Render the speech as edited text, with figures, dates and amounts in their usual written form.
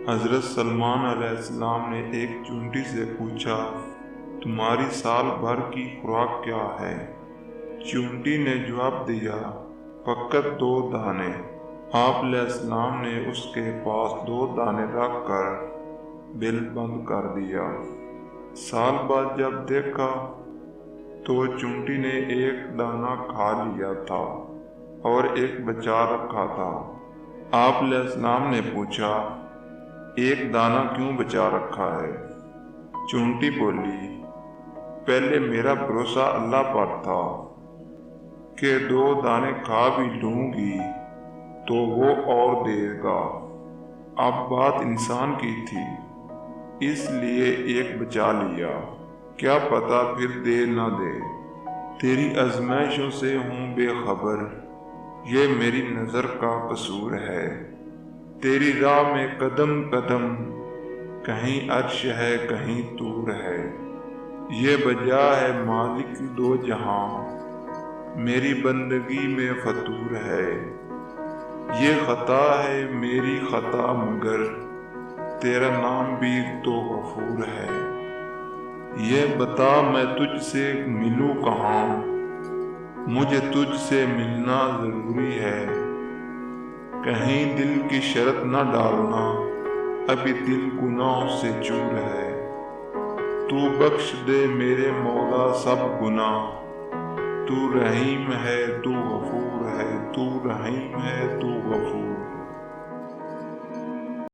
حضرت سلمان علیہ السلام نے ایک چونٹی سے پوچھا، تمہاری سال بھر کی خوراک کیا ہے؟ چونٹی نے جواب دیا، فقط 2 دانے۔ آپ علیہ السلام نے اس کے پاس 2 دانے رکھ کر بل بند کر دیا۔ سال بعد جب دیکھا تو چونٹی نے 1 دانہ کھا لیا تھا اور 1 بچا رکھا تھا۔ آپ علیہ السلام نے پوچھا، 1 دانہ کیوں بچا رکھا ہے؟ چونٹی بولی، پہلے میرا بھروسہ اللہ پر تھا کہ 2 دانے کھا بھی لوں گی تو وہ اور دے گا۔ اب بات انسان کی تھی، اس لیے 1 بچا لیا، کیا پتہ پھر دے نہ دے۔ تیری آزمائشوں سے ہوں بے خبر، یہ میری نظر کا قصور ہے۔ تیری راہ میں قدم قدم، کہیں عرش ہے کہیں طور ہے۔ یہ بجا ہے مالک 2 جہاں، میری بندگی میں فطور ہے۔ یہ خطا ہے میری خطا مگر، تیرا نام بھی تو غفور ہے۔ یہ بتا میں تجھ سے ملوں کہاں، مجھے تجھ سے ملنا ضروری ہے۔ کہیں دل کی شرط نہ ڈالنا، ابھی دل گناہوں سے چور ہے۔ تو بخش دے میرے مولا سب گناہ، تو رحیم ہے تو غفور ہے، تو رحیم ہے تو غفور